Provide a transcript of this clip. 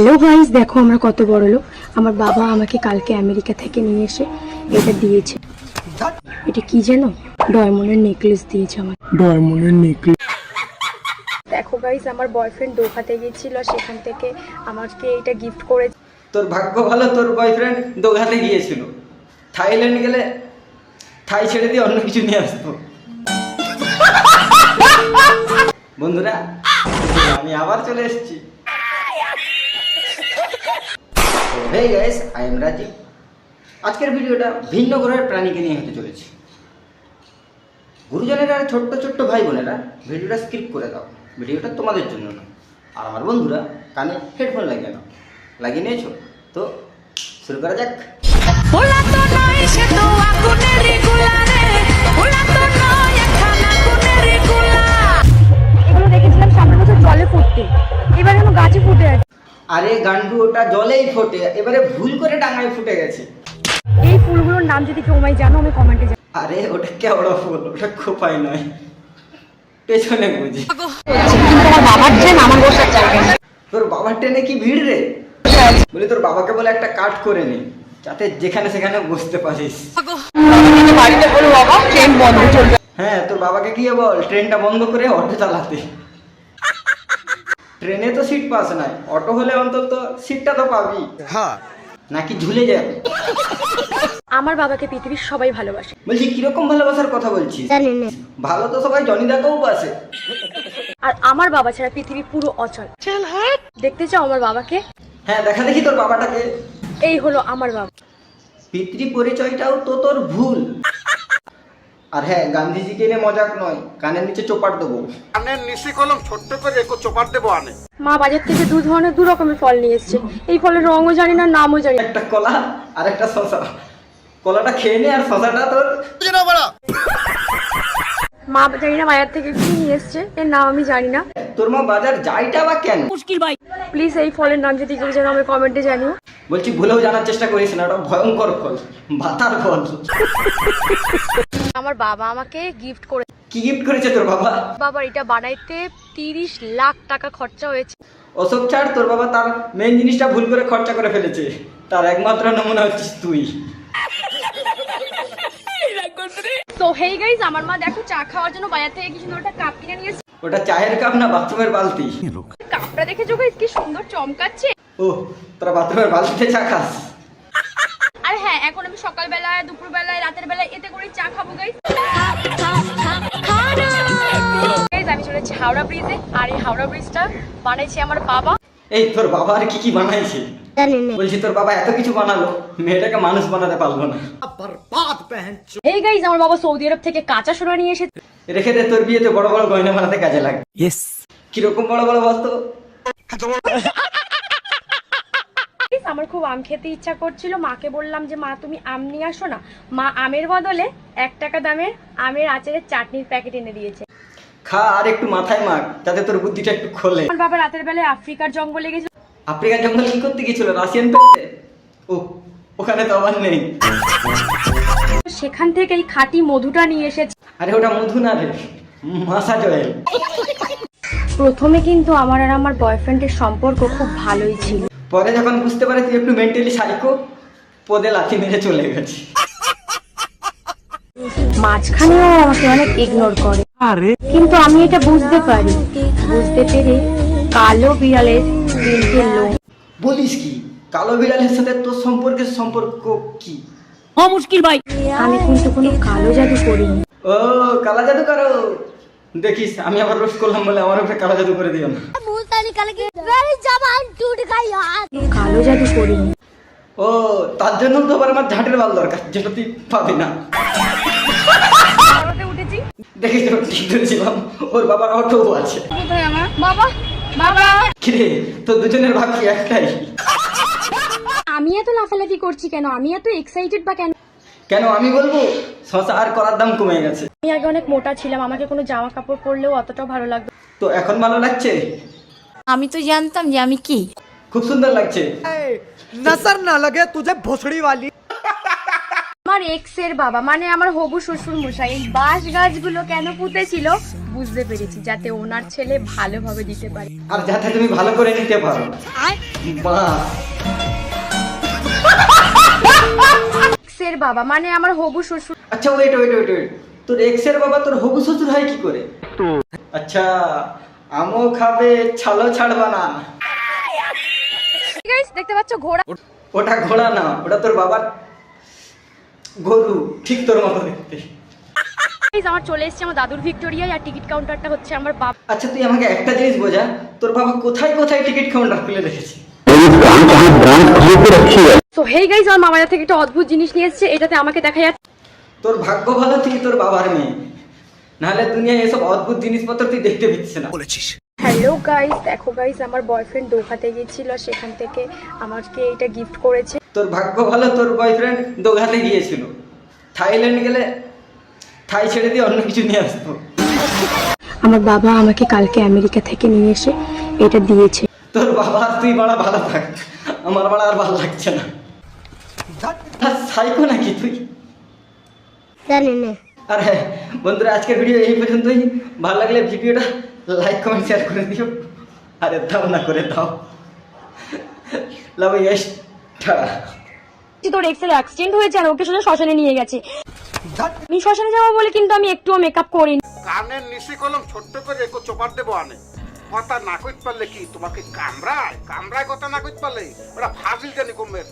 Hello guys, দেখো আমরা কত বড় লোক। আমার বাবা আমাকে কালকে আমেরিকা থেকে নিয়ে এসে এটা দিয়েছে। এটা কি জানো? ডায়মন্ডের নেকলেস দিয়েছে আমার। ডায়মন্ডের নেকলেস। দেখো গাইস, আমার বয়ফ্রেন্ড দোকাতে গিয়েছিল, সেখান থেকে আমাকে এটা গিফট করেছে। তোর ভাগ্য ভালো, তোর বয়ফ্রেন্ড দোকাতে গিয়েছিল। থাইল্যান্ড গেলে থাই ছেড়ে দিয়ে অন্য কিছু নিয়ে আসতো। বন্ধুরা, আমি আবার চলে এসেছি। Hey guys, I am Rajiv. আজকের ভিডিওটা ভিন্ন গ্রহের প্রাণীকে নিয়ে হতে চলেছে। গুরুজনেরা আর ছোট্ট ছোট্ট ভাই বোনেরা, ভিডিওটা স্কিপ করে দাও। ভিডিওটা তোমাদের জন্য না। আর আমার বন্ধুরা, কানে হেডফোন লাগিয়ে নাও। লাগিয়ে নিয়েছো তো শুরু করা যাক। এগুলো দেখেছিলাম সামনের বছর জলে ফুটতে, এবার যেন গাছে ফুটে আছে। আরে গান্ডু, ওটা জলেই ফোটে, এবারে ভুল করে ডাঙায় ফুটে গেছে। এই ফুলগুলোর নাম যদি কেউ আমায় জানো, আমি কমেন্টে জানাবো। আরে ওটা কেওড়া ফুল, ওটা খোপাই নয়, পেছনে বুঝি। তোমার বাবার ট্রেন আমার বসার জায়গা। তোর বাবার ট্রেনে কি ভিড় রে? বলি তোর বাবাকে বলে একটা কাট করে নে, যাতে যেখানে সেখানে বসতে পারিস। বাড়িতে বলো বাবা ট্রেন বন্ধ চলবে। হ্যাঁ, তোর বাবাকে গিয়ে বল ট্রেনটা বন্ধ করে অটো চালাতে। ট্রেনে তো সিট পাস নাই, অটো হলে অন্তত সিটটা তো পাবি। হ্যাঁ, নাকি ঝুলে যাবে। আমার বাবাকে পৃথিবীর সবাই ভালোবাসে। বলছি কিরকম ভালোবাসার কথা বলছিস? ভালো তো সবাই জনিদাকেও বাসে। আর আমার বাবা ছাড়া পৃথিবী পুরো অচল। দেখতে চাও আমার বাবাকে? হ্যাঁ, দেখা দেখি তোর বাবাটাকে। এই হলো আমার বাবা। পিতৃ পরিচয়টাও তো তোর ভুল। আর হ্যাঁ, গান্ধীজিকে নিয়ে মজাক নয়, কানের নিচে চোপাট দেবো। কানের নিচে কলম ছোট্ট করে একটু চোপাট দেবো আনে। মা বাজার থেকে দু রকমের ফল নিয়ে এসেছে। এই ফলের রঙও জানি না, নামও জানি না। একটা কলা আর একটা শশা। কলাটা খেয়ে নে, আর শশাটা তোর। মা জানি না বাজার থেকে কি নিয়ে এসেছে, এর নাম আমি জানি না। তোর মা বাজার যাইটা বা কেন? প্লিজ এই ফলের নাম যদি কেউ জানো, আমি কমেন্টে জানিও। বলছি ভুলেও জানার চেষ্টা করিস না, ওটা ভয়ঙ্কর ফল, ভাতার ফল। আমার বাবা আমাকে গিফট করে। কি গিফট করেছে তোর বাবা? বাবার এটা বানাইতে 30 লাখ টাকা খরচা হয়েছে। ওসব ছাড়, তোর বাবা তার মেন জিনিসটা ভুল করে খরচা করে ফেলেছে। তার একমাত্র নমুনা হচ্ছিস তুই। তো হেই গাইস, আমার মা দেখো চা খাওয়ার জন্য বাজার থেকে কি সুন্দর একটা কাপ কিনে নিয়ে এসেছে। ওটা চায়ের কাপ না বাথরুমের বালতি? কাপটা দেখেছো গাইস, কি সুন্দর চমকাচ্ছে। ও, তোরা বাথরুমের বালতিতে চা খাস? আর হ্যাঁ, এখন আমি সকালবেলায়, দুপুরবেলায়, রাতের বেলায় এতে করে চা খাবো গাইস। আমি চলেছি হাওড়া ব্রিজে, আর এই হাওড়া ব্রিজটা বানাইছে আমার বাবা। এই তোর বাবা আর কি কি বানাইছে? বলছি তোর বাবা এত কিছু বানালো, মেয়েটাকে মানুষ বানাতে পারলো না। এই গাইস, আমার বাবা সৌদি আরব থেকে কাঁচা সোনা নিয়ে এসেছে। রেখে দে, তোর বিয়েতে বড় বড় গয়না বানাতে কাজে লাগে। ইয়েস। কিরকম বড় বড় বস্তু? আমার খুব আম খেতে ইচ্ছা করছিল, মাকে বললাম যে মা তুমি আম নিয়ে আসো না। মা আমের বদলে 1 টাকা দামের আমের আচারের চাটনির প্যাকেট এনে দিয়েছে। খা আর একটু মাথায় মাখ, যাতে তোর বুদ্ধিটা একটু খোলে। আমার বাবা রাতের বেলায় আফ্রিকার জঙ্গলে গেছিল। আফ্রিকার জঙ্গল কি করতে গেছিল? রাশিয়ান পেতে? ও, ওখানে তো আবার নেই। সেখান থেকেই খাঁটি মধুটা নিয়ে এসেছে। আরে ওটা মধু না রে, মাসাজ অয়েল। প্রথমে কিন্তু আমার আর আমার বয়ফ্রেন্ডের সম্পর্ক খুব ভালোই ছিল। পরে যখন বুঝতে পারে তুই একটু মেন্টালি সাইকো, পদে লাথি মেরে চলে গেছে। মাঝখানেও আমাকে অনেক ইগনোর করে। কিন্তু আমি এটা বুঝতে পারি, বুঝতে পেরে কালো বিড়ালের 3টে লোম। বলিস কি? কালো বিড়ালের সাথে তোর সম্পর্কের সম্পর্ক কি? মুশকিল ভাই, আমি কিন্তু কোনো কালো জাদু করিনি। ও, কালা জাদু করো? দেখিস আমি আবার রোজ করলাম বলে আমার উপরে কালা জাদু করে দিও না। কালো জাদু করিনি। ও, তার জন্য তো আবার আমার ঝাঁটের বাল দরকার, যেটা তুই পাবি না। উঠেছি, দেখিস ঠিক ধরেছিলাম, ওর বাবার অটো আছে। কোথায় আমার বাবা? বাবা, কিরে, তো দুজনের ভাব কি একটাই? আমি এত লাফালাফি করছি কেন? আমি এত এক্সাইটেড বা কেন? কেন আমি বলবো, শশা আর কলার দাম কমে গেছে। আমি আগে অনেক মোটা ছিলাম, আমাকে কোনো জামা কাপড় পরলেও অতটাও ভালো লাগতো। তো এখন ভালো লাগছে? আমি তো জানতাম যে আমি কি। খুব সুন্দর লাগছে। नजर ना लगे तुझे भोसड़ी वाली। আমার আমার এক্স এর বাবা মানে আমার হবু শ্বশুর মশাই এই বাঁশ গাছগুলো কেন পুঁতেছিল বুঝতে পেরেছি, যাতে ওনার ছেলে ভালোভাবে দিতে পারে। আর যাতে তুমি ভালো করে নিতে পারো। বাহ। এক্স এর বাবা মানে আমার হবু শ্বশুর। আচ্ছা ওয়েট ওয়েট ওয়েট ওয়েট, তোর এক্স এর বাবা তোর হবু শ্বশুর হয় কি করে? আচ্ছা, আমও খাবে ছালও ছাড়বা না। গাইস দেখতে পাচ্ছ ঘোড়া? ওটা ঘোড়া না, ওটা তোর বাবার গরু, ঠিক তোর মতো দেখতে। গাইস আমার চলে এসেছে আমার দাদুর ভিক্টোরিয়ায়, আর টিকিট কাউন্টারটা হচ্ছে আমার বাবা। আচ্ছা তুই আমাকে একটা জিনিস বোঝা, তোর বাবা কোথায় কোথায় টিকিট কাউন্টার খুলে রেখেছে? সো হেই গাইস, আমার মামার থেকে একটা অদ্ভুত জিনিস নিয়ে এসেছে, এটাতে আমাকে দেখা যাচ্ছে। তোর ভাগ্য ভালো তুই তোর বাবার মেয়ে, নাহলে দুনিয়ায় এসব অদ্ভুত জিনিসপত্র তুই দেখতে পাচ্ছিস না। হ্যালো গাইস, দেখো গাইস আমার বয়ফ্রেন্ড দোকাতে গিয়েছিল, সেখান থেকে আমাকে এটা গিফট করেছে। তোর ভাগ্য ভালো তোর বয়ফ্রেন্ড দোঘাতে গিয়েছিল, থাইল্যান্ড গেলে থাই ছেড়ে দিয়ে অন্য কিছু নিয়ে আসতো। আমার বাবা আমাকে কালকে আমেরিকা থেকে নিয়ে এসে এটা দিয়েছে। তোর বাবা আর তুই বাড়া ভালো থাক, আমার বাড়া আর ভালো লাগছে না। সাইকো নাকি তুই? জানি না। আর হ্যাঁ বন্ধুরা, আজকের ভিডিও এই পর্যন্তই। ভালো লাগলে ভিডিওটা লাইক কমেন্ট শেয়ার করে দিও, আরে দাও না করে দাও। Love you, tata. তোর এক্সেল অ্যাক্সিডেন্ট হয়েছে আর ওকে সোজা শ্মশানে নিয়ে গেছে। আমি শ্মশানে যাবো বলে কিন্তু আমি একটুও মেকআপ করিনি। কানের নিচে কলম ছোট্ট করে একো চোপার দেবো আনে। কথা না কইতে পারলে কি তোমাকে কামড়ায় কথা না কইতে পারলে ওরা ফাজিল জানি কমবে।